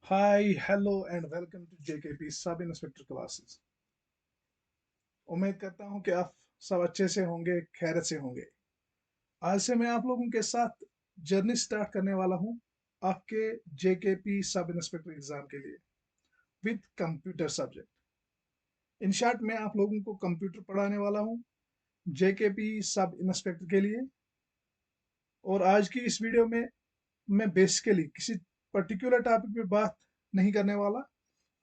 Hi hello and welcome to JKP sub inspector classes. उम्मीद करता हूं कि आप सब अच्छे से होंगे, खैरियत से होंगे। आज से मैं आप लोगों के साथ जर्नी स्टार्ट करने वाला हूं आपके जेकेपी सब इंस्पेक्टर एग्जाम के लिए with computer subject. In short मैं आप लोगों को कंप्यूटर पढ़ाने वाला हूं जेकेपी सब इंस्पेक्टर के लिए। और आज की इस वीडियो में मैं बेसिकली किसी पर्टिकुलर टॉपिक पे बात नहीं करने वाला।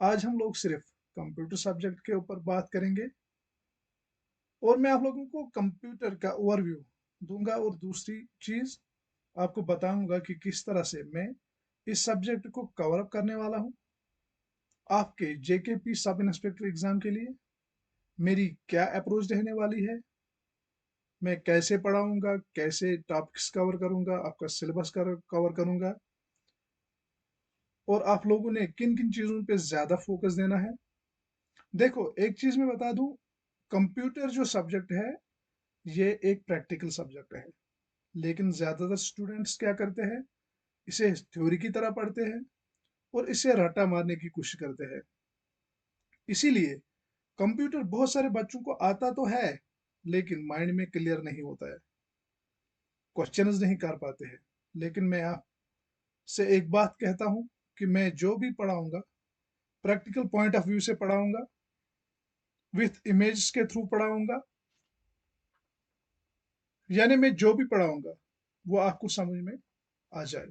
आज हम लोग सिर्फ कंप्यूटर सब्जेक्ट के ऊपर बात करेंगे और मैं आप लोगों को कंप्यूटर का ओवरव्यू दूंगा और दूसरी चीज आपको बताऊंगा कि किस तरह से मैं इस सब्जेक्ट को कवर अप करने वाला हूं आपके जेकेपी सब इंस्पेक्टर एग्जाम के लिए। मेरी क्या अप्रोच रहने वाली है, मैं कैसे पढ़ाऊंगा, कैसे टॉपिक्स कवर करूंगा, आपका सिलेबस कवर करूंगा और आप लोगों ने किन किन चीज़ों पे ज़्यादा फोकस देना है। देखो, एक चीज़ मैं बता दूं, कंप्यूटर जो सब्जेक्ट है ये एक प्रैक्टिकल सब्जेक्ट है, लेकिन ज़्यादातर स्टूडेंट्स क्या करते हैं, इसे थ्योरी की तरह पढ़ते हैं और इसे रट्टा मारने की कोशिश करते हैं। इसीलिए कंप्यूटर बहुत सारे बच्चों को आता तो है लेकिन माइंड में क्लियर नहीं होता है, क्वेश्चंस नहीं कर पाते हैं। लेकिन मैं आपसे एक बात कहता हूं कि मैं जो भी पढ़ाऊंगा प्रैक्टिकल पॉइंट ऑफ व्यू से पढ़ाऊंगा, विथ इमेज के थ्रू पढ़ाऊंगा। यानी मैं जो भी पढ़ाऊंगा वो आपको समझ में आ जाए।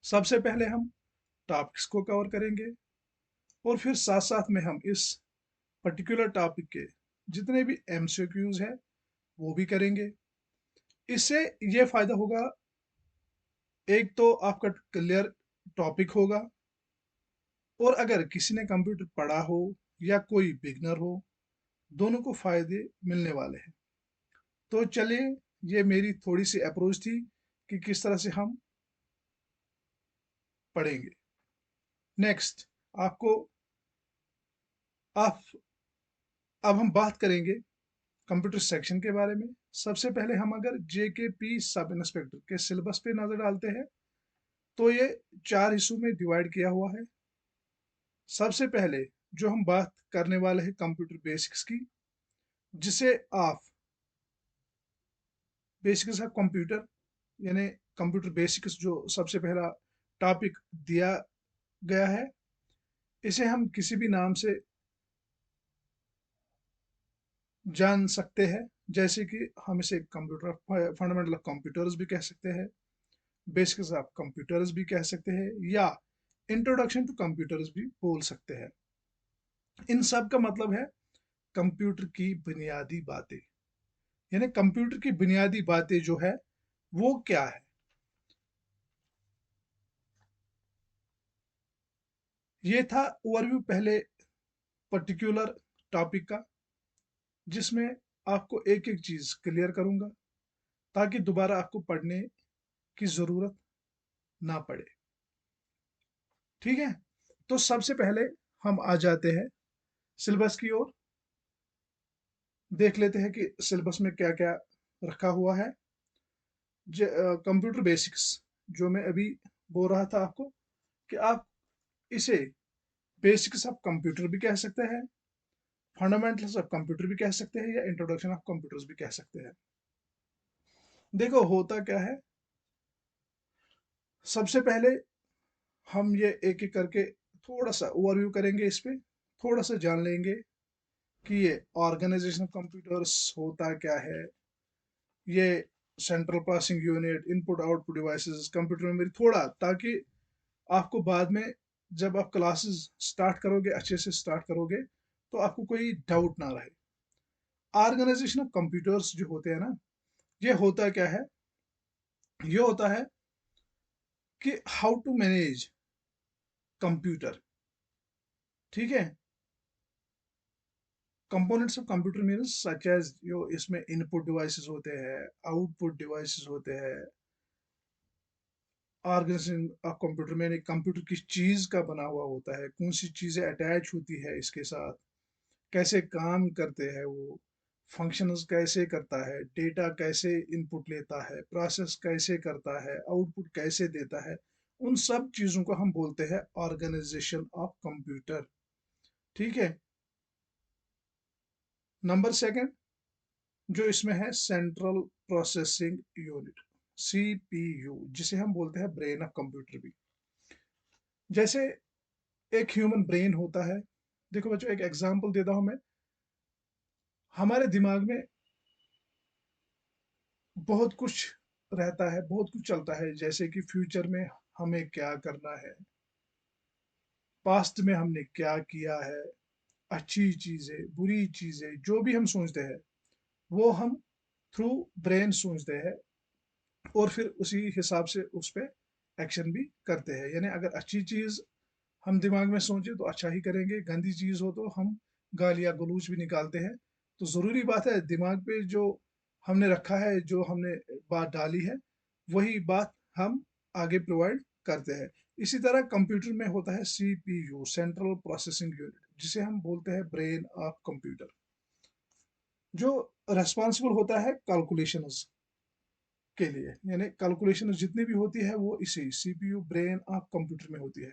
सबसे पहले हम टॉपिक्स को कवर करेंगे और फिर साथ साथ में हम इस पर्टिकुलर टॉपिक के जितने भी एमसीक्यूज है वो भी करेंगे। इससे ये फायदा होगा, एक तो आपका क्लियर टॉपिक होगा और अगर किसी ने कंप्यूटर पढ़ा हो या कोई बिगनर हो, दोनों को फायदे मिलने वाले हैं। तो चलिए, ये मेरी थोड़ी सी अप्रोच थी कि किस तरह से हम पढ़ेंगे। नेक्स्ट, आपको आप अब हम बात करेंगे कंप्यूटर सेक्शन के बारे में। सबसे पहले हम अगर जेकेपी सब इंस्पेक्टर के सिलेबस पे नजर डालते हैं तो ये चार हिस्सों में डिवाइड किया हुआ है। सबसे पहले जो हम बात करने वाले हैं कंप्यूटर बेसिक्स की, जिसे आप बेसिक्स ऑफ कंप्यूटर यानी कंप्यूटर बेसिक्स जो सबसे पहला टॉपिक दिया गया है, इसे हम किसी भी नाम से जान सकते हैं। जैसे कि हम इसे कंप्यूटर फंडामेंटल ऑफ कंप्यूटर्स भी कह सकते हैं, बेसिक्स ऑफ कंप्यूटर्स भी कह सकते हैं या इंट्रोडक्शन टू कंप्यूटर्स भी बोल सकते हैं। इन सब का मतलब है कंप्यूटर की बुनियादी बातें। यानी कंप्यूटर की बुनियादी बातें जो है वो क्या है। ये था ओवरव्यू पहले पर्टिकुलर टॉपिक का, जिसमें आपको एक एक चीज क्लियर करूंगा ताकि दोबारा आपको पढ़ने की जरूरत ना पड़े। ठीक है, तो सबसे पहले हम आ जाते हैं सिलेबस की ओर। देख लेते हैं कि सिलेबस में क्या क्या रखा हुआ है। कंप्यूटर बेसिक्स जो मैं अभी बोल रहा था आपको कि आप इसे बेसिक्स ऑफ कंप्यूटर भी कह सकते हैं, फंडामेंटल्स ऑफ कंप्यूटर भी कह सकते हैं या इंट्रोडक्शन ऑफ कंप्यूटर्स भी कह सकते हैं। देखो, होता क्या है, सबसे पहले हम ये एक एक करके थोड़ा सा ओवरव्यू करेंगे, इस पे थोड़ा सा जान लेंगे कि ये ऑर्गेनाइजेशन कंप्यूटर्स होता क्या है, ये central processing unit, input output devices, computer memory, थोड़ा, ताकि आपको बाद में जब आप क्लासेस स्टार्ट करोगे, अच्छे से स्टार्ट करोगे, तो आपको कोई डाउट ना रहे। ऑर्गेनाइजेशन ऑफ कंप्यूटर्स जो होते हैं ना, ये होता क्या है, ये होता है कि हाउ टू मैनेज कंप्यूटर। ठीक है, components of computer means such as, जो इसमें इनपुट डिवाइसेस होते हैं, आउटपुट डिवाइसेस होते हैं। ऑर्गेनाइजेशन ऑफ कंप्यूटर में कंप्यूटर किस चीज का बना हुआ होता है, कौन सी चीजें अटैच होती है इसके साथ, कैसे काम करते हैं वो, फंक्शंस कैसे करता है, डेटा कैसे इनपुट लेता है, प्रोसेस कैसे करता है, आउटपुट कैसे देता है, उन सब चीजों को हम बोलते हैं ऑर्गेनाइजेशन ऑफ कंप्यूटर। ठीक है। नंबर सेकंड जो इसमें है सेंट्रल प्रोसेसिंग यूनिट, सीपीयू, जिसे हम बोलते हैं ब्रेन ऑफ कंप्यूटर भी। जैसे एक ह्यूमन ब्रेन होता है, देखो बच्चों एक एग्जांपल देता हूं मैं। हमारे दिमाग में बहुत कुछ रहता है, बहुत कुछ चलता है, जैसे कि फ्यूचर में हमें क्या करना है, पास्ट में हमने क्या किया है, अच्छी चीजें बुरी चीजें जो भी हम सोचते हैं वो हम थ्रू ब्रेन सोचते हैं और फिर उसी हिसाब से उस पर एक्शन भी करते हैं। यानी अगर अच्छी चीज हम दिमाग में सोचे तो अच्छा ही करेंगे, गंदी चीज हो तो हम गालियां गलौज भी निकालते हैं। तो जरूरी बात है दिमाग पे जो हमने रखा है, जो हमने बात डाली है, वही बात हम आगे प्रोवाइड करते हैं। इसी तरह कंप्यूटर में होता है सीपीयू, सेंट्रल प्रोसेसिंग यूनिट, जिसे हम बोलते हैं ब्रेन ऑफ कंप्यूटर, जो रेस्पॉन्सिबल होता है कैलकुलेशंस के लिए। यानी कैलकुलेशन जितनी भी होती है वो इसी सीपीयू ब्रेन ऑफ कंप्यूटर में होती है।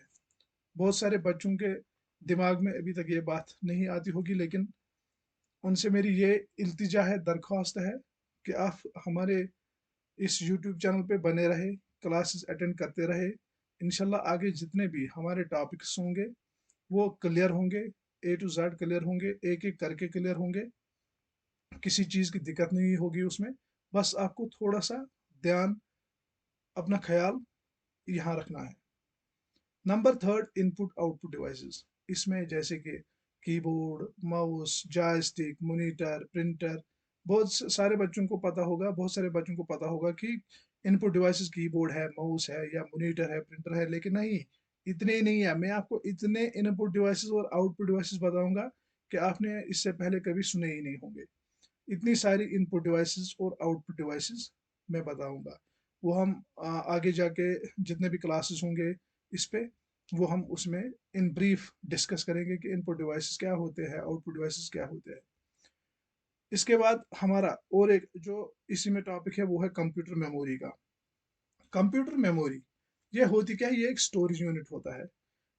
बहुत सारे बच्चों के दिमाग में अभी तक ये बात नहीं आती होगी, लेकिन उनसे मेरी ये इल्तिजा है, दरख्वास्त है कि आप हमारे इस यूट्यूब चैनल पे बने रहे, क्लासेस अटेंड करते रहे। इंशाल्लाह आगे जितने भी हमारे टॉपिक्स होंगे वो क्लियर होंगे, ए टू जेड क्लियर होंगे, एक एक करके क्लियर होंगे, किसी चीज़ की दिक्कत नहीं होगी उसमें। बस आपको थोड़ा सा ध्यान, अपना ख्याल यहाँ रखना है। Number third, input output devices. इसमें जैसे कि keyboard, mouse, joystick, monitor, printer. बहुत सारे बच्चों को पता होगा, बहुत सारे बच्चों को पता होगा कि इनपुट डिवाइसेस कीबोर्ड है, माउस है या मॉनिटर है, प्रिंटर है, लेकिन नहीं, इतने ही नहीं है। मैं आपको इतने इनपुट डिवाइसेस और आउटपुट डिवाइसेस बताऊंगा कि आपने इससे पहले कभी सुने ही नहीं होंगे। इतनी सारी इनपुट डिवाइसेस और आउटपुट डिवाइसेस मैं बताऊंगा। वो हम आगे जाके जितने भी क्लासेस होंगे इस पे, वो हम उसमें इन ब्रीफ डिस्कस करेंगे कि इनपुट डिवाइसेस क्या होते हैं, आउटपुट डिवाइसेस क्या होते हैं। इसके बाद हमारा और एक जो इसी में टॉपिक है वो है कंप्यूटर मेमोरी का। कंप्यूटर मेमोरी ये होती क्या है? ये एक स्टोरेज यूनिट होता है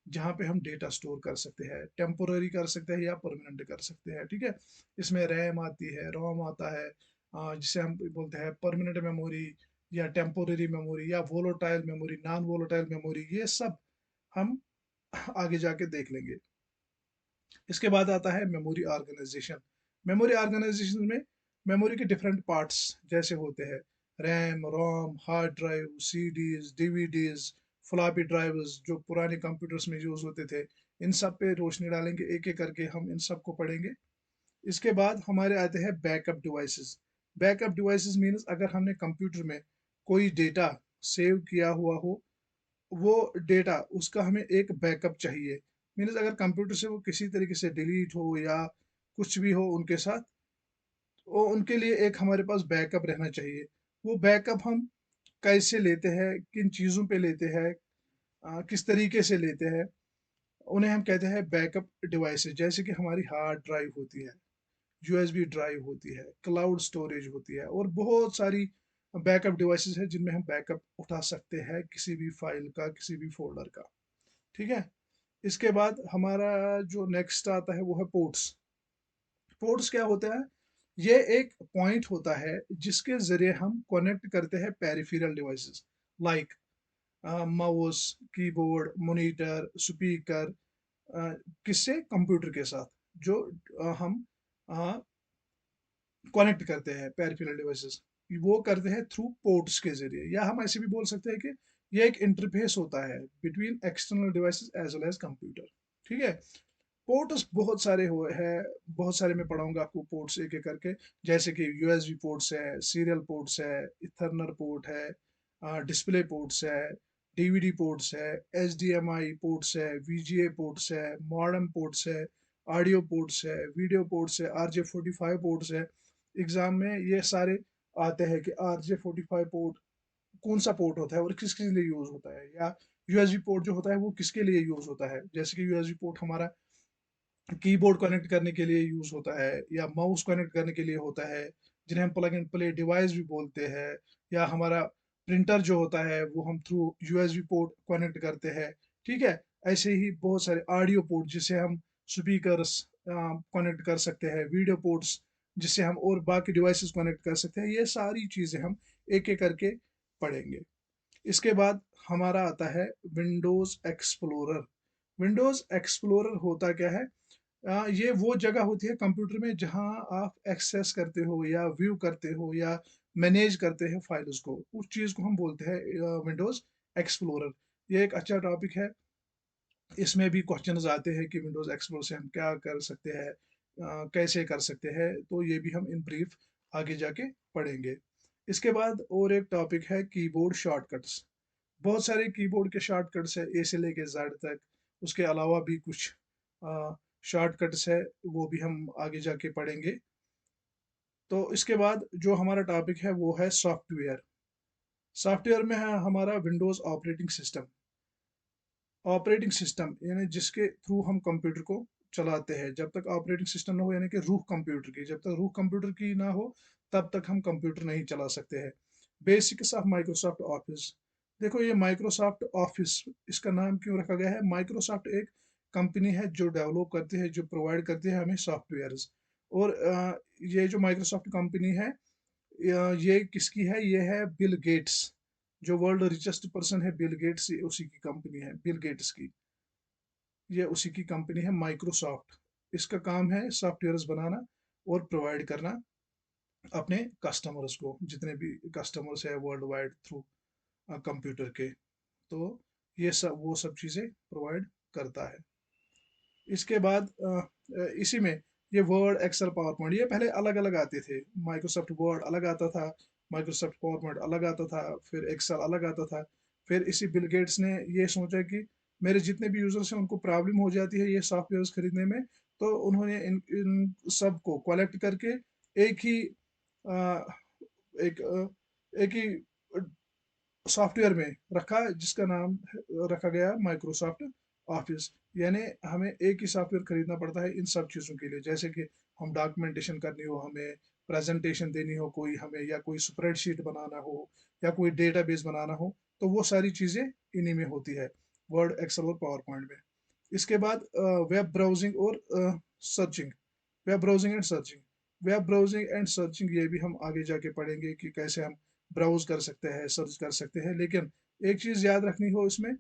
जहाँ पे हम डेटा स्टोर कर सकते हैं, टेम्पोररी कर सकते हैं या परमानेंट कर सकते हैं। ठीक है। इसमें रैम आती है, रोम आता है, जिसे हम बोलते हैं परमानेंट मेमोरी या टेम्पोररी मेमोरी या वोलोटाइल मेमोरी, नॉन वोलोटाइल मेमोरी, ये सब हम आगे जाके देख लेंगे। इसके बाद आता है मेमोरी ऑर्गेनाइजेशन। मेमोरी ऑर्गेनाइजेशन में मेमोरी के डिफरेंट पार्ट्स जैसे होते हैं RAM, ROM, hard drive, CDs, DVDs, floppy drives जो पुराने कंप्यूटर्स में यूज होते थे। इन सब पे रोशनी डालेंगे, एक एक करके हम इन सब को पढ़ेंगे। इसके बाद हमारे आते हैं backup devices. Backup devices means अगर हमने कंप्यूटर में कोई डेटा सेव किया हुआ हो, वो डेटा उसका हमें एक बैकअप चाहिए। मीन्स अगर कंप्यूटर से वो किसी तरीके से डिलीट हो या कुछ भी हो उनके साथ, तो उनके लिए एक हमारे पास बैकअप रहना चाहिए। वो बैकअप हम कैसे लेते हैं, किन चीज़ों पे लेते हैं, किस तरीके से लेते हैं, उन्हें हम कहते हैं बैकअप डिवाइसेस। जैसे कि हमारी हार्ड ड्राइव होती है, यूएसबी ड्राइव होती है, क्लाउड स्टोरेज होती है, और बहुत सारी बैकअप डिवाइसेस है जिनमें हम बैकअप उठा सकते हैं किसी भी फाइल का, किसी भी फोल्डर का। ठीक है। इसके बाद हमारा जो नेक्स्ट आता है वो है पोर्ट्स। पोर्ट्स क्या होता है? ये एक पॉइंट होता है जिसके जरिए हम कनेक्ट करते हैं peripheral devices like mouse, keyboard, monitor, speaker, किससे? कंप्यूटर के साथ, जो हम कनेक्ट करते हैं पेरिफेरल डिवाइसेस, वो करते हैं थ्रू पोर्ट्स के जरिए। या हम ऐसे भी बोल सकते हैं कि ये एक इंटरफेस होता है between external devices as well as computer. ठीक है। पोर्ट्स बहुत सारे हुए हैं, बहुत सारे मैं पढ़ाऊंगा आपको पोर्ट्स एक एक करके। जैसे कि यूएसबी पोर्ट्स है, सीरियल पोर्ट्स है, इथरनर पोर्ट है, डिस्प्ले पोर्ट्स है, डीवीडी पोर्ट्स है, एचडीएमआई पोर्ट्स है, वीजीए पोर्ट्स है, मॉडेम पोर्ट्स है, ऑडियो पोर्ट्स है, वीडियो पोर्ट्स है, RJ45 पोर्ट्स है। एग्जाम में ये सारे आते हैं कि RJ45 पोर्ट कौन सा पोर्ट होता है और किस किस लिए यूज होता है, या यूएसबी पोर्ट जो होता है वो किसके लिए यूज होता है। जैसे कि यूएसबी पोर्ट हमारा कीबोर्ड कनेक्ट करने के लिए यूज होता है या माउस कनेक्ट करने के लिए होता है, जिन्हें हम प्लग एंड प्ले डिवाइस भी बोलते हैं। या हमारा प्रिंटर जो होता है वो हम थ्रू यूएसबी पोर्ट कनेक्ट करते हैं, ठीक है। ऐसे ही बहुत सारे ऑडियो पोर्ट जिसे हम स्पीकर्स कनेक्ट कर सकते हैं, वीडियो पोर्ट्स जिससे हम और बाकी डिवाइसेस कनेक्ट कर सकते हैं। ये सारी चीज़ें हम एक एक करके पढ़ेंगे। इसके बाद हमारा आता है विंडोज़ एक्सप्लोरर। विंडोज़ एक्सप्लोरर होता क्या है? ये वो जगह होती है कंप्यूटर में जहां आप एक्सेस करते हो या व्यू करते हो या मैनेज करते हो फाइल्स को, उस चीज़ को हम बोलते हैं विंडोज़ एक्सप्लोरर। ये एक अच्छा टॉपिक है। इसमें भी क्वेश्चंस आते हैं कि विंडोज़ एक्सप्लोरर से हम क्या कर सकते हैं, कैसे कर सकते हैं, तो ये भी हम इन ब्रीफ आगे जाके पढ़ेंगे। इसके बाद और एक टॉपिक है कीबोर्ड शॉर्टकट्स। बहुत सारे कीबोर्ड के शॉर्टकट्स है, ए से लेके जेड तक। उसके अलावा भी कुछ शॉर्टकट्स है, वो भी हम आगे जाके पढ़ेंगे। तो इसके बाद जो हमारा टॉपिक है वो है सॉफ्टवेयर। सॉफ्टवेयर में है हमारा Windows operating system. Operating system यानी जिसके थ्रू हम कंप्यूटर को चलाते हैं। जब तक ऑपरेटिंग सिस्टम ना हो, यानी कि रूह कंप्यूटर की, जब तक रूह कंप्यूटर की ना हो तब तक हम कंप्यूटर नहीं चला सकते हैं। Basics of Microsoft office. देखो ये माइक्रोसॉफ्ट ऑफिस, इसका नाम क्यों रखा गया है? माइक्रोसॉफ्ट एक कंपनी है जो डेवलप करती है, जो प्रोवाइड करती है हमें सॉफ्टवेयर्स। और ये जो माइक्रोसॉफ्ट कंपनी है, ये किसकी है? ये है बिल गेट्स। जो वर्ल्ड रिचेस्ट पर्सन है बिल गेट्स, ये उसी की कंपनी है, बिल गेट्स की। ये उसी की कंपनी है माइक्रोसॉफ्ट। इसका काम है सॉफ्टवेयर्स बनाना और प्रोवाइड करना अपने कस्टमर्स को, जितने भी कस्टमर्स है वर्ल्ड वाइड थ्रू कंप्यूटर के। तो ये सब वो सब चीज़ें प्रोवाइड करता है। इसके बाद इसी में ये वर्ड, एक्सेल, पावर पॉइंट, ये पहले अलग अलग आते थे। माइक्रोसॉफ्ट वर्ड अलग आता था, माइक्रोसॉफ्ट पावर पॉइंट अलग आता था, फिर एक्सेल अलग आता था। फिर इसी बिल गेट्स ने ये सोचा कि मेरे जितने भी यूजर्स हैं उनको प्रॉब्लम हो जाती है ये सॉफ्टवेयर खरीदने में, तो उन्होंने इन सब को कलेक्ट करके एक ही अ, एक एक ही सॉफ्टवेयर में रखा, जिसका नाम रखा गया माइक्रोसॉफ्ट ऑफिस। यानी हमें एक ही सॉफ्टवेयर खरीदना पड़ता है इन सब चीज़ों के लिए, जैसे कि हम डॉक्यूमेंटेशन करनी हो, हमें प्रेजेंटेशन देनी हो कोई हमें, या कोई स्प्रेडशीट बनाना हो, या कोई डेटाबेस बनाना हो, तो वो सारी चीज़ें इन्हीं में होती है, वर्ड, एक्सेल और पावर पॉइंट में। इसके बाद वेब ब्राउजिंग और searching. Web browsing and searching. Web browsing and searching ये भी हम आगे जाके पढ़ेंगे कि कैसे हम ब्राउज कर सकते हैं, सर्च कर सकते हैं। लेकिन एक चीज़ याद रखनी हो इसमें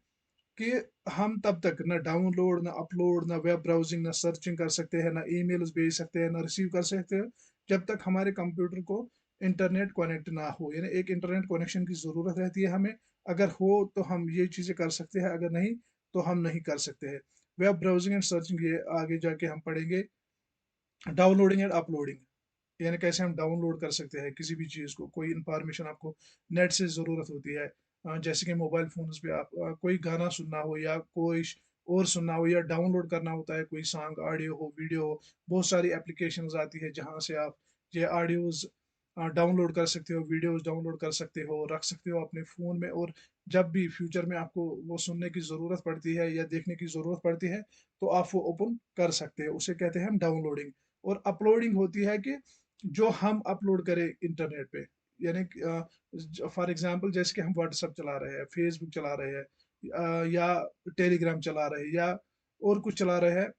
कि हम तब तक ना डाउनलोड, ना अपलोड, ना वेब ब्राउजिंग, ना सर्चिंग कर सकते हैं, ना ईमेल्स भेज सकते हैं, ना रिसीव कर सकते हैं, जब तक हमारे कंप्यूटर को इंटरनेट कनेक्ट ना हो। यानी एक इंटरनेट कनेक्शन की ज़रूरत रहती है हमें। अगर हो तो हम ये चीज़ें कर सकते हैं, अगर नहीं तो हम नहीं कर सकते हैं। वेब ब्राउजिंग एंड सर्चिंग ये आगे जाके हम पढ़ेंगे। डाउनलोडिंग एंड अपलोडिंग, यानी कैसे हम डाउनलोड कर सकते हैं किसी भी चीज़ को, कोई इंफॉर्मेशन आपको नेट से ज़रूरत होती है। जैसे कि मोबाइल फ़ोन्स पे आप कोई गाना सुनना हो या कोई और सुनना हो, या डाउनलोड करना होता है कोई सॉन्ग, ऑडियो हो, वीडियो हो। बहुत सारी एप्लीकेशंस आती है जहाँ से आप ये ऑडियोज़ डाउनलोड कर सकते हो, वीडियोज़ डाउनलोड कर सकते हो, रख सकते हो अपने फ़ोन में। और जब भी फ्यूचर में आपको वो सुनने की ज़रूरत पड़ती है या देखने की ज़रूरत पड़ती है, तो आप वो ओपन कर सकते हैं। उसे कहते हैं हम डाउनलोडिंग। और अपलोडिंग होती है कि जो हम अपलोड करें इंटरनेट पे। यानी फॉर एग्जांपल जैसे कि हम व्हाट्सएप चला रहे हैं, फेसबुक चला रहे हैं, या टेलीग्राम चला रहे हैं, या और कुछ चला रहे हैं,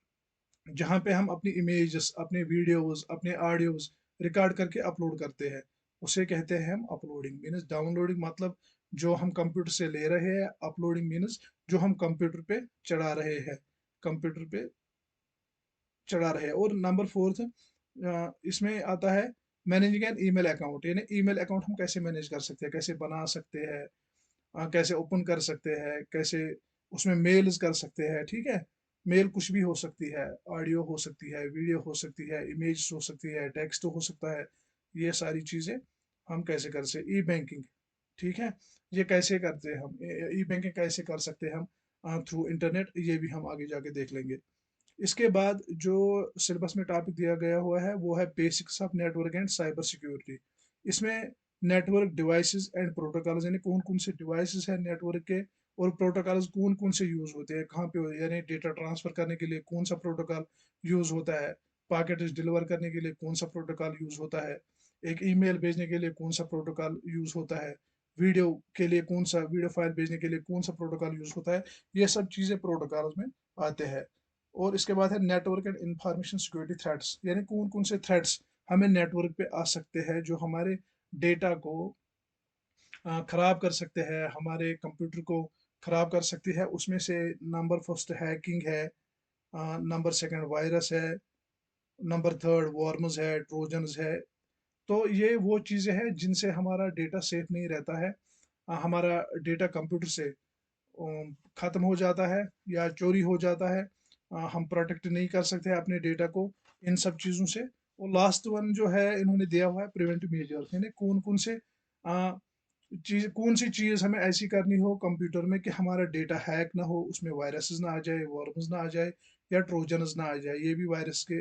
जहाँ पे हम अपनी इमेजेस, अपने वीडियोस, अपने ऑडियोज रिकॉर्ड करके अपलोड करते हैं, उसे कहते हैं हम अपलोडिंग। मीन्स डाउनलोडिंग मतलब जो हम कंप्यूटर से ले रहे हैं, अपलोडिंग मीन्स जो हम कंप्यूटर पे चढ़ा रहे हैं, कंप्यूटर पे चढ़ा रहे हैं। और नंबर फोर्थ इसमें आता है मैनेजिंग एन ईमेल अकाउंट। यानी ईमेल अकाउंट हम कैसे मैनेज कर सकते हैं, कैसे बना सकते हैं, कैसे ओपन कर सकते हैं, कैसे उसमें मेल्स कर सकते हैं, ठीक है। मेल कुछ भी हो सकती है, ऑडियो हो सकती है, वीडियो हो सकती है, इमेज हो सकती है, टेक्स्ट हो सकता है। ये सारी चीज़ें हम कैसे कर सकते, ई बैंकिंग, ठीक है। ये कैसे करते हैं हम, ई बैंकिंग कैसे कर सकते हैं हम थ्रू इंटरनेट, ये भी हम आगे जाके देख लेंगे। इसके बाद जो सिलेबस में टॉपिक दिया गया हुआ है वो है basics of network and cyber security. इसमें नेटवर्क डिवाइसेस एंड प्रोटोकॉल्स, यानी कौन कौन से डिवाइसेस हैं नेटवर्क के, और प्रोटोकॉल्स कौन कौन से यूज होते हैं, कहाँ पे, यानी डेटा ट्रांसफर करने के लिए कौन सा प्रोटोकॉल यूज होता है, पैकेट डिलीवर करने के लिए कौन सा प्रोटोकॉल यूज होता है, एक ईमेल भेजने के लिए कौन सा प्रोटोकॉल यूज होता है। वीडियो के लिए कौन सा वीडियो फाइल भेजने के लिए कौन सा प्रोटोकॉल यूज होता है, ये सब चीज़ें प्रोटोकॉल में आते हैं। और इसके बाद है network and information security threats, यानी कौन कौन से थ्रेट्स हमें नेटवर्क पे आ सकते हैं जो हमारे डेटा को खराब कर सकते हैं, हमारे कंप्यूटर को खराब कर सकती है। उसमें से नंबर फर्स्ट हैकिंग है, नंबर सेकंड वायरस है, नंबर थर्ड वर्म्स है, ट्रोजन्स है। तो ये वो चीज़ें हैं जिनसे हमारा डेटा सेफ नहीं रहता है। हमारा डेटा कंप्यूटर से ख़त्म हो जाता है या चोरी हो जाता है। हम प्रोटेक्ट नहीं कर सकते अपने डेटा को इन सब चीज़ों से। और लास्ट वन जो है इन्होंने दिया हुआ है प्रिवेंटिव मेजर्स, यानी कौन कौन से चीज़, कौन सी चीज़ हमें ऐसी करनी हो कंप्यूटर में कि हमारा डेटा हैक ना हो, उसमें वायरसेस ना आ जाए, वर्म्स ना आ जाए या ट्रोजन्स ना आ जाए। ये भी वायरस के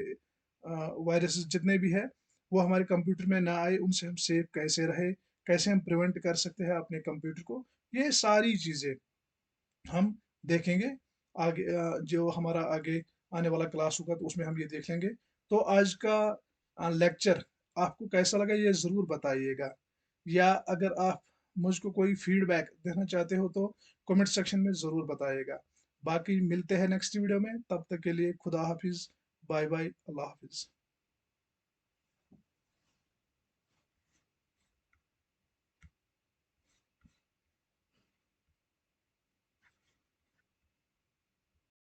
वायरसेस जितने भी है वो हमारे कंप्यूटर में ना आए, उनसे हम सेफ कैसे रहे, कैसे हम प्रिवेंट कर सकते हैं अपने कंप्यूटर को। ये सारी चीज़ें हम देखेंगे आगे, जो हमारा आगे आने वाला क्लास होगा तो उसमें हम ये देख लेंगे। तो आज का लेक्चर आपको कैसा लगा ये ज़रूर बताइएगा, या अगर आप मुझको कोई फीडबैक देना चाहते हो तो कमेंट सेक्शन में ज़रूर बताइएगा। बाकी मिलते हैं नेक्स्ट वीडियो में, तब तक के लिए खुदा हाफिज़, बाय बाय, अल्लाह हाफिज़।